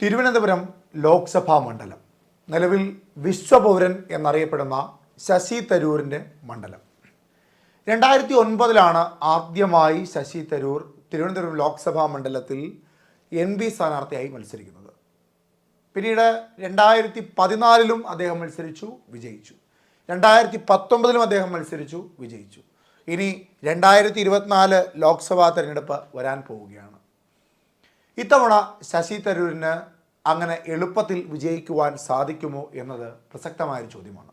തിരുവനന്തപുരം ലോക്സഭാ മണ്ഡലം നിലവിൽ വിശ്വപൗരൻ എന്നറിയപ്പെടുന്ന ശശി തരൂരിൻ്റെ മണ്ഡലം. 2009 ആദ്യമായി ശശി തരൂർ തിരുവനന്തപുരം ലോക്സഭാ മണ്ഡലത്തിൽ NP സ്ഥാനാർത്ഥിയായി മത്സരിക്കുന്നത്. പിന്നീട് 2014 അദ്ദേഹം മത്സരിച്ചു, വിജയിച്ചു. 2019 അദ്ദേഹം മത്സരിച്ചു, വിജയിച്ചു. ഇനി 2024 ലോക്സഭാ തെരഞ്ഞെടുപ്പ് വരാൻ പോവുകയാണ്. ഇത്തവണ ശശി തരൂരിന് അങ്ങനെ എളുപ്പത്തിൽ വിജയിക്കുവാൻ സാധിക്കുമോ എന്നത് പ്രസക്തമായൊരു ചോദ്യമാണ്.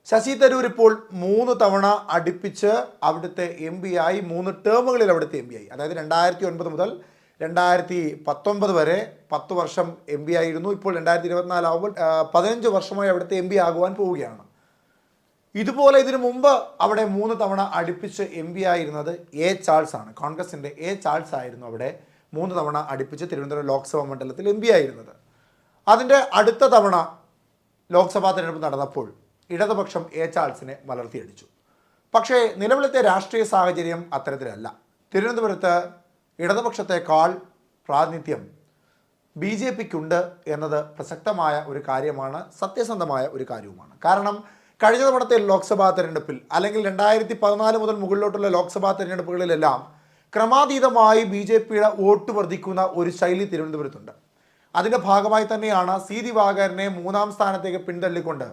ശശി തരൂർ ഇപ്പോൾ 3 തവണ അടുപ്പിച്ച് അവിടുത്തെ MP ആയി, 3 ടേമുകളിൽ അവിടുത്തെ MP ആയി. അതായത് 2009 മുതൽ 2019 വരെ 10 വർഷം MP ആയിരുന്നു. ഇപ്പോൾ 2024 ആകുമ്പോൾ 15 വർഷമായി അവിടുത്തെ MP ആകുവാൻ പോവുകയാണ്. ഇതുപോലെ ഇതിനു മുമ്പ് അവിടെ 3 തവണ അടുപ്പിച്ച് MP ആയിരുന്നത് A ചാൾസ് ആണ്. കോൺഗ്രസിൻ്റെ A ചാൾസ് ആയിരുന്നു അവിടെ 3 തവണ അടുപ്പിച്ച് തിരുവനന്തപുരം ലോക്സഭാ മണ്ഡലത്തിൽ MP ആയിരുന്നത്. അതിൻ്റെ അടുത്ത തവണ ലോക്സഭാ തെരഞ്ഞെടുപ്പ് നടന്നപ്പോൾ ഇടതുപക്ഷം A ചാൾസിനെ മലർത്തിയടിച്ചു. പക്ഷേ നിലവിലത്തെ രാഷ്ട്രീയ സാഹചര്യം അത്തരത്തിലല്ല. തിരുവനന്തപുരത്ത് ഇടതുപക്ഷത്തെക്കാൾ പ്രാതിനിധ്യം BJPക്കുണ്ട് എന്നത് പ്രസക്തമായ ഒരു കാര്യമാണ്, സത്യസന്ധമായ ഒരു കാര്യവുമാണ്. കാരണം കഴിഞ്ഞ തവണത്തെ ലോക്സഭാ തെരഞ്ഞെടുപ്പിൽ അല്ലെങ്കിൽ 2014 മുതൽ മുകളിലോട്ടുള്ള ലോക്സഭാ തെരഞ്ഞെടുപ്പുകളിലെല്ലാം ക്രമാതീതമായി BJPയുടെ വോട്ട് വർദ്ധിക്കുന്ന ഒരു ശൈലി തിരുവനന്തപുരത്തുണ്ട്. അതിൻ്റെ ഭാഗമായി തന്നെയാണ് C ദിവാകരനെ 3ാം സ്ഥാനത്തേക്ക് പിന്തള്ളിക്കൊണ്ട്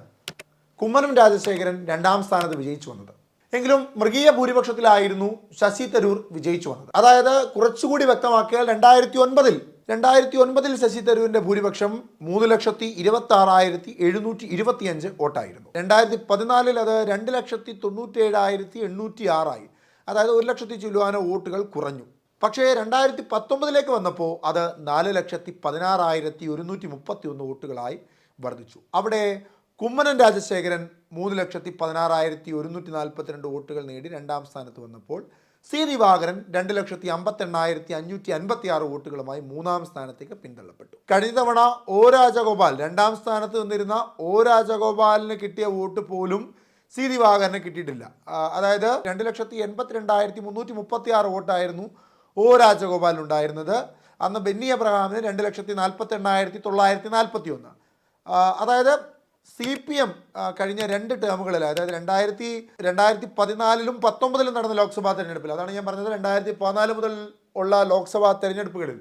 കുമ്മനം രാജശേഖരൻ 2ാം സ്ഥാനത്ത് വിജയിച്ചു വന്നത്. എങ്കിലും മൃഗീയ ഭൂരിപക്ഷത്തിലായിരുന്നു ശശി തരൂർ വിജയിച്ചു വന്നത്. അതായത് കുറച്ചുകൂടി വ്യക്തമാക്കിയാൽ 2009 ശശി തരൂരിൻ്റെ ഭൂരിപക്ഷം 3,26,725 വോട്ടായിരുന്നു. 2014 അത് 2,97,806 ആയി. അതായത് 1,00,000 ചില്ലുവാനോ വോട്ടുകൾ കുറഞ്ഞു. പക്ഷേ 2019 വന്നപ്പോൾ അത് 4,16,131 വോട്ടുകളായി വർദ്ധിച്ചു. അവിടെ കുമ്മനം രാജശേഖരൻ 3,16,142 വോട്ടുകൾ നേടി 2ാം സ്ഥാനത്ത് വന്നപ്പോൾ C ദിവാകരൻ 2,58,556 വോട്ടുകളുമായി 3ാം സ്ഥാനത്തേക്ക് പിന്തള്ളപ്പെട്ടു. കഴിഞ്ഞ തവണ O രാജഗോപാൽ 2ാം സ്ഥാനത്ത് നിന്നിരുന്ന O രാജഗോപാലിന് കിട്ടിയ വോട്ട് പോലും C ദിവാകരന് കിട്ടിയിട്ടില്ല. അതായത് 2,82,336 വോട്ടായിരുന്നു O രാജഗോപാലിനുണ്ടായിരുന്നത്. അന്ന് ബെന്നി എബ്രഹാമിന് 2,48,941. അതായത് CPM കഴിഞ്ഞ 2 ടേമുകളിൽ, അതായത് 2014 2019 നടന്ന ലോക്സഭാ തെരഞ്ഞെടുപ്പിൽ, അതാണ് ഞാൻ പറഞ്ഞത്, 2014 മുതൽ ഉള്ള ലോക്സഭാ തെരഞ്ഞെടുപ്പുകളിൽ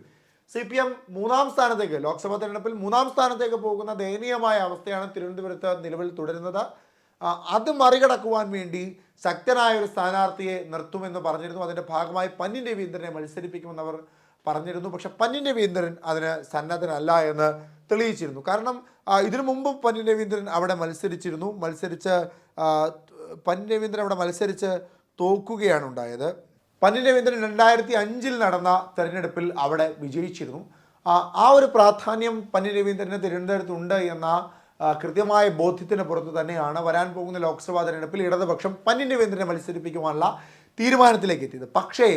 CPM 3ാം സ്ഥാനത്തേക്ക്, ലോക്സഭാ തെരഞ്ഞെടുപ്പിൽ 3ാം സ്ഥാനത്തേക്ക് പോകുന്ന ദയനീയമായ അവസ്ഥയാണ് തിരുവനന്തപുരത്ത് നിലവിൽ തുടരുന്നത്. അത് മറികടക്കുവാൻ വേണ്ടി ശക്തനായ ഒരു സ്ഥാനാർത്ഥിയെ നിർത്തുമെന്ന് പറഞ്ഞിരുന്നു. അതിൻ്റെ ഭാഗമായി പന്ന്യൻ രവീന്ദ്രനെ മത്സരിപ്പിക്കുമെന്ന് അവർ പറഞ്ഞിരുന്നു. പക്ഷെ പന്ന്യൻ രവീന്ദ്രൻ അതിന് സന്നദ്ധനല്ല എന്ന് തെളിയിച്ചിരുന്നു. കാരണം ഇതിനു മുമ്പും പന്ന്യൻ രവീന്ദ്രൻ അവിടെ മത്സരിച്ച് തോക്കുകയാണ് ഉണ്ടായത്. പന്ന്യൻ രവീന്ദ്രൻ 2005 നടന്ന തെരഞ്ഞെടുപ്പിൽ അവിടെ വിജയിച്ചിരുന്നു. ആ ഒരു പ്രാധാന്യം പന്ന്യൻ രവീന്ദ്രന് തിരുവനന്തപുരത്തുണ്ട് എന്ന കൃത്യമായ ബോധ്യത്തിന് പുറത്ത് തന്നെയാണ് വരാൻ പോകുന്ന ലോക്സഭാ തെരഞ്ഞെടുപ്പിൽ ഇടതുപക്ഷം പന്ന്യൻ രവീന്ദ്രനെ മത്സരിപ്പിക്കുവാനുള്ള തീരുമാനത്തിലേക്ക് എത്തിയത്. പക്ഷേ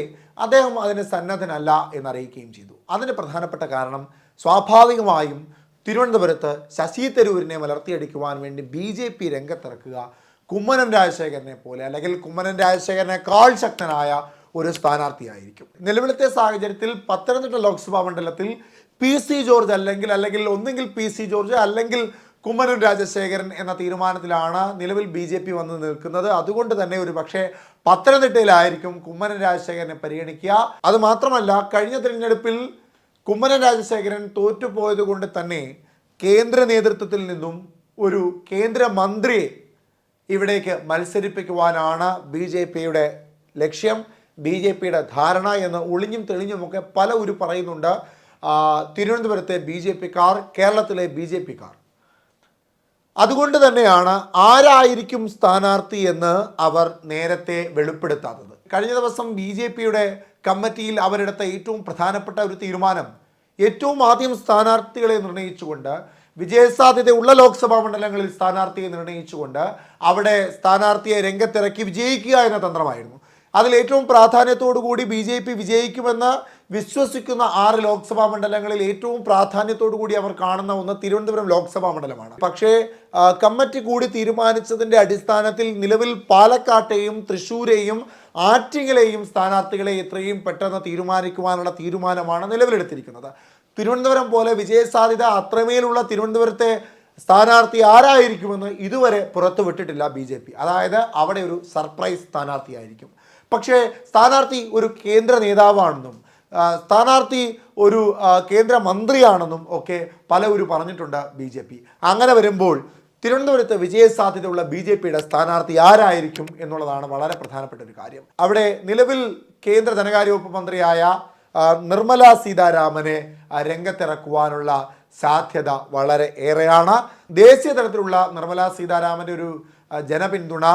അദ്ദേഹം അതിന് സന്നദ്ധനല്ല എന്നറിയിക്കുകയും ചെയ്തു. അതിന് പ്രധാനപ്പെട്ട കാരണം സ്വാഭാവികമായും തിരുവനന്തപുരത്ത് ശശി തരൂരിനെ മലർത്തിയടിക്കുവാൻ വേണ്ടി BJP രംഗത്തിറക്കുക കുമ്മനം രാജശേഖരനെ പോലെ, അല്ലെങ്കിൽ കുമ്മനം രാജശേഖരനേക്കാൾ ശക്തനായ ഒരു സ്ഥാനാർത്ഥിയായിരിക്കും. നിലവിലത്തെ സാഹചര്യത്തിൽ പത്തനംതിട്ട ലോക്സഭാ മണ്ഡലത്തിൽ PC ജോർജ് അല്ലെങ്കിൽ ഒന്നെങ്കിൽ PC ജോർജ് അല്ലെങ്കിൽ കുമ്മനം രാജശേഖരൻ എന്ന തീരുമാനത്തിലാണ് നിലവിൽ BJP വന്ന് നിൽക്കുന്നത്. അതുകൊണ്ട് തന്നെ ഒരു പക്ഷേ പത്തനംതിട്ടയിലായിരിക്കും കുമ്മനം രാജശേഖരനെ പരിഗണിക്കുക. അതുമാത്രമല്ല, കഴിഞ്ഞ തിരഞ്ഞെടുപ്പിൽ കുമ്മനം രാജശേഖരൻ തോറ്റുപോയത് കൊണ്ട് തന്നെ കേന്ദ്ര നേതൃത്വത്തിൽ നിന്നും ഒരു കേന്ദ്രമന്ത്രിയെ ഇവിടേക്ക് മത്സരിപ്പിക്കുവാനാണ് BJPയുടെ ലക്ഷ്യം, BJPയുടെ ധാരണ എന്ന് ഒളിഞ്ഞും തെളിഞ്ഞുമൊക്കെ പലവരും പറയുന്നുണ്ട്. തിരുവനന്തപുരത്തെ BJPക്കാർ, കേരളത്തിലെ BJPക്കാർ. അതുകൊണ്ട് തന്നെയാണ് ആരായിരിക്കും സ്ഥാനാർത്ഥി എന്ന് അവർ നേരത്തെ വെളിപ്പെടുത്താത്തത്. കഴിഞ്ഞ ദിവസം BJPയുടെ കമ്മിറ്റിയിൽ അവരെടുത്ത ഏറ്റവും പ്രധാനപ്പെട്ട ഒരു തീരുമാനം, ഏറ്റവും ആദ്യം സ്ഥാനാർത്ഥികളെ നിർണയിച്ചുകൊണ്ട്, വിജയസാധ്യതയുള്ള ലോക്സഭാ മണ്ഡലങ്ങളിൽ സ്ഥാനാർത്ഥിയെ നിർണയിച്ചുകൊണ്ട് അവിടെ സ്ഥാനാർത്ഥിയെ രംഗത്തിറക്കി വിജയിക്കുക എന്ന തന്ത്രമായിരുന്നു. അതിൽ ഏറ്റവും പ്രാധാന്യത്തോടു കൂടി BJP വിജയിക്കുമെന്ന് വിശ്വസിക്കുന്ന 6 ലോക്സഭാ മണ്ഡലങ്ങളിൽ ഏറ്റവും പ്രാധാന്യത്തോടു കൂടി അവർ കാണുന്ന ഒന്ന് തിരുവനന്തപുരം ലോക്സഭാ മണ്ഡലമാണ്. പക്ഷേ കമ്മിറ്റി കൂടി തീരുമാനിച്ചതിൻ്റെ അടിസ്ഥാനത്തിൽ നിലവിൽ പാലക്കാട്ടെയും തൃശ്ശൂരെയും ആറ്റിങ്ങലെയും സ്ഥാനാർത്ഥികളെ എത്രയും പെട്ടെന്ന് തീരുമാനിക്കുവാനുള്ള തീരുമാനമാണ് നിലവിലെടുത്തിരിക്കുന്നത്. തിരുവനന്തപുരം പോലെ വിജയസാധ്യത അത്രമേലുള്ള തിരുവനന്തപുരത്തെ സ്ഥാനാർത്ഥി ആരായിരിക്കുമെന്ന് ഇതുവരെ പുറത്തു വിട്ടിട്ടില്ല BJP. അതായത് അവിടെ ഒരു സർപ്രൈസ് സ്ഥാനാർത്ഥിയായിരിക്കും. പക്ഷേ സ്ഥാനാർത്ഥി ഒരു കേന്ദ്ര നേതാവാണെന്നും സ്ഥാനാർത്ഥി ഒരു കേന്ദ്ര മന്ത്രിയാണെന്നും ഒക്കെ പലവരും പറഞ്ഞിട്ടുണ്ട് BJP. അങ്ങനെ വരുമ്പോൾ തിരുവനന്തപുരത്ത് വിജയസാധ്യതയുള്ള BJPയുടെ സ്ഥാനാർത്ഥി ആരായിരിക്കും എന്നുള്ളതാണ് വളരെ പ്രധാനപ്പെട്ട ഒരു കാര്യം. അവിടെ നിലവിൽ കേന്ദ്ര ധനകാര്യ വകുപ്പ് മന്ത്രിയായ നിർമ്മല സീതാരാമനെ രംഗത്തിറക്കുവാനുള്ള സാധ്യത വളരെ ഏറെയാണ്. ദേശീയ തലത്തിലുള്ള നിർമ്മല സീതാരാമൻ്റെ ഒരു ജനപിന്തുണ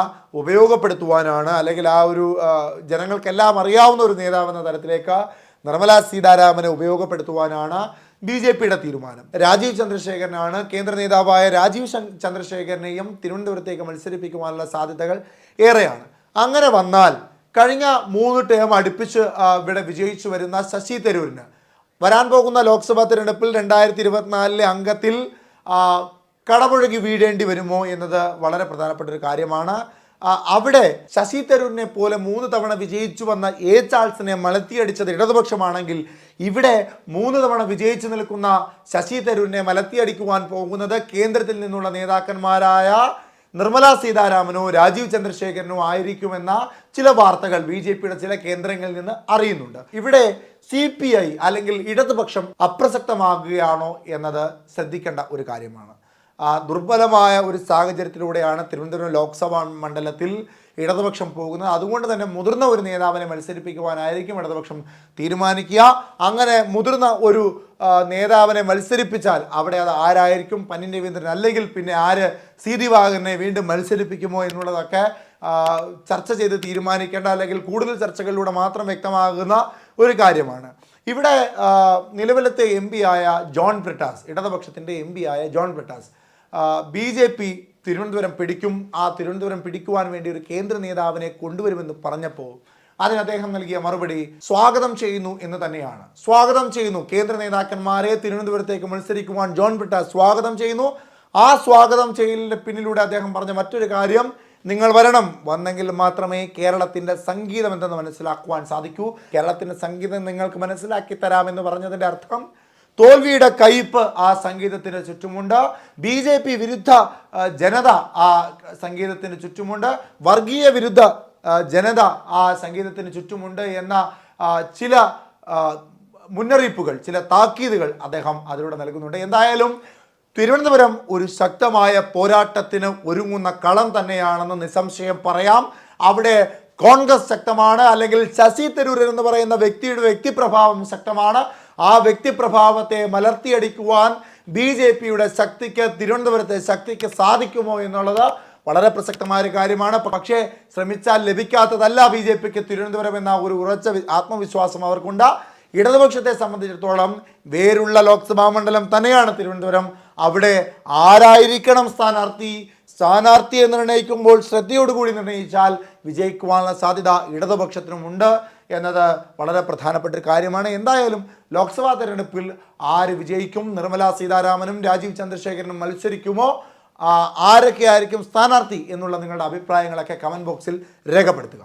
ഉപയോഗപ്പെടുത്തുവാനാണ്, അല്ലെങ്കിൽ ആ ഒരു ജനങ്ങൾക്കെല്ലാം അറിയാവുന്ന ഒരു നേതാവെന്ന തരത്തിലേക്ക് നിർമ്മല സീതാരാമനെ ഉപയോഗപ്പെടുത്തുവാനാണ് BJPയുടെ തീരുമാനം. രാജീവ് ചന്ദ്രശേഖരനാണ് കേന്ദ്ര നേതാവായ രാജീവ് ചന്ദ്രശേഖരനെയും തിരുവനന്തപുരത്തേക്ക് മത്സരിപ്പിക്കുവാനുള്ള സാധ്യതകൾ ഏറെയാണ്. അങ്ങനെ വന്നാൽ കഴിഞ്ഞ 3 ടേം അടുപ്പിച്ച് ഇവിടെ വിജയിച്ചു വരുന്ന ശശി തരൂരിന് വരാൻ പോകുന്ന ലോക്സഭാ തിരഞ്ഞെടുപ്പിൽ 2024 അംഗത്തിൽ കടപുഴകി വീഴേണ്ടി വരുമോ എന്നത് വളരെ പ്രധാനപ്പെട്ട ഒരു കാര്യമാണ്. അവിടെ ശശി തരൂരിനെ പോലെ 3 തവണ വിജയിച്ചു വന്ന ചാൾസിനെ മലത്തിയടിച്ചത് ഇടതുപക്ഷമാണെങ്കിൽ ഇവിടെ 3 തവണ വിജയിച്ചു നിൽക്കുന്ന ശശി തരൂരിനെ മലത്തിയടിക്കുവാൻ പോകുന്നത് കേന്ദ്രത്തിൽ നിന്നുള്ള നേതാക്കന്മാരായ നിർമ്മല സീതാരാമനോ രാജീവ് ചന്ദ്രശേഖരനോ ആയിരിക്കുമെന്ന ചില വാർത്തകൾ BJPയുടെ ചില കേന്ദ്രങ്ങളിൽ നിന്ന് അറിയുന്നുണ്ട്. ഇവിടെ CPI അല്ലെങ്കിൽ ഇടതുപക്ഷം അപ്രസക്തമാകുകയാണോ എന്നത് ശ്രദ്ധിക്കേണ്ട ഒരു കാര്യമാണ്. ദുർബലമായ ഒരു സാഹചര്യത്തിലൂടെയാണ് തിരുവനന്തപുരം ലോക്സഭാ മണ്ഡലത്തിൽ ഇടതുപക്ഷം പോകുന്നത്. അതുകൊണ്ട് തന്നെ മുതിർന്ന ഒരു നേതാവിനെ മത്സരിപ്പിക്കുവാനായിരിക്കും ഇടതുപക്ഷം തീരുമാനിക്കുക. അങ്ങനെ മുതിർന്ന ഒരു നേതാവിനെ മത്സരിപ്പിച്ചാൽ അവിടെ അത് ആരായിരിക്കും, പന്ന്യൻ രവീന്ദ്രൻ അല്ലെങ്കിൽ പിന്നെ ആര് സി ദിവാകരനെ വീണ്ടും മത്സരിപ്പിക്കുമോ എന്നുള്ളതൊക്കെ ചർച്ച ചെയ്ത് തീരുമാനിക്കേണ്ട, അല്ലെങ്കിൽ കൂടുതൽ ചർച്ചകളിലൂടെ മാത്രം വ്യക്തമാകുന്ന ഒരു കാര്യമാണ്. ഇവിടെ നിലവിലത്തെ MP ആയ ജോൺ ബ്രിട്ടാസ്, ഇടതുപക്ഷത്തിൻ്റെ MP ആയ ജോൺ ബ്രിട്ടാസ് BJP തിരുവനന്തപുരം പിടിക്കും, ആ തിരുവനന്തപുരം പിടിക്കുവാൻ വേണ്ടി ഒരു കേന്ദ്ര നേതാവിനെ കൊണ്ടുവരുമെന്ന് പറഞ്ഞപ്പോൾ അതിന് അദ്ദേഹം നൽകിയ മറുപടി സ്വാഗതം ചെയ്യുന്നു എന്ന് തന്നെയാണ്. സ്വാഗതം ചെയ്യുന്നു, കേന്ദ്ര നേതാക്കന്മാരെ തിരുവനന്തപുരത്തേക്ക് മത്സരിക്കുവാൻ ജോൺ ബ്രിട്ടാസ് സ്വാഗതം ചെയ്യുന്നു. ആ സ്വാഗതം ചെയ്യലിൻ്റെ പിന്നിലൂടെ അദ്ദേഹം പറഞ്ഞ മറ്റൊരു കാര്യം, നിങ്ങൾ വരണം, വന്നെങ്കിൽ മാത്രമേ കേരളത്തിൻ്റെ സംഗീതം എന്തെന്ന് മനസ്സിലാക്കുവാൻ സാധിക്കൂ, കേരളത്തിൻ്റെ സംഗീതം നിങ്ങൾക്ക് മനസ്സിലാക്കി തരാമെന്ന് പറഞ്ഞതിൻ്റെ അർത്ഥം തോൽവിയുടെ കയ്പ് ആ സംഗീതത്തിന് ചുറ്റുമുണ്ട്, BJP വിരുദ്ധ ജനത ആ സംഗീതത്തിന് ചുറ്റുമുണ്ട്, വർഗീയ വിരുദ്ധ ജനത ആ സംഗീതത്തിന് ചുറ്റുമുണ്ട് എന്ന ചില മുന്നറിയിപ്പുകൾ, ചില താക്കീതുകൾ അദ്ദേഹം അതിലൂടെ നൽകുന്നുണ്ട്. എന്തായാലും തിരുവനന്തപുരം ഒരു ശക്തമായ പോരാട്ടത്തിന് ഒരുങ്ങുന്ന കളം തന്നെയാണെന്ന് നിസ്സംശയം പറയാം. അവിടെ കോൺഗ്രസ് ശക്തമാണ്, അല്ലെങ്കിൽ ശശി തരൂർ എന്ന് പറയുന്ന വ്യക്തിയുടെ വ്യക്തിപ്രഭാവം ശക്തമാണ്. ആ വ്യക്തിപ്രഭാവത്തെ മലർത്തിയടിക്കുവാൻ BJPയുടെ ശക്തിക്ക്, തിരുവനന്തപുരത്തെ ശക്തിക്ക് സാധിക്കുമോ എന്നുള്ളത് വളരെ പ്രസക്തമായ ഒരു കാര്യമാണ്. പക്ഷേ ശ്രമിച്ചാൽ ലഭിക്കാത്തതല്ല BJPക്ക് തിരുവനന്തപുരം എന്ന ഒരു ഉറച്ച ആത്മവിശ്വാസം അവർക്കുണ്ട്. ഇടതുപക്ഷത്തെ സംബന്ധിച്ചിടത്തോളം വേരുള്ള ലോക്സഭാ മണ്ഡലം തന്നെയാണ് തിരുവനന്തപുരം. അവിടെ ആരായിരിക്കണം സ്ഥാനാർത്ഥി എന്ന് നിർണ്ണയിക്കുമ്പോൾ ശ്രദ്ധയോടുകൂടി നിർണ്ണയിച്ചാൽ വിജയിക്കുവാനുള്ള സാധ്യത ഇടതുപക്ഷത്തിനുമുണ്ട് എന്നത് വളരെ പ്രധാനപ്പെട്ട ഒരു കാര്യമാണ്. എന്തായാലും ലോക്സഭാ തെരഞ്ഞെടുപ്പിൽ ആര് വിജയിക്കും, നിർമ്മല സീതാരാമനും രാജീവ് ചന്ദ്രശേഖരനും മത്സരിക്കുമോ, ആരൊക്കെ ആയിരിക്കും സ്ഥാനാർത്ഥി എന്നുള്ള നിങ്ങളുടെ അഭിപ്രായങ്ങളൊക്കെ കമൻറ്റ് ബോക്സിൽ രേഖപ്പെടുത്തുക.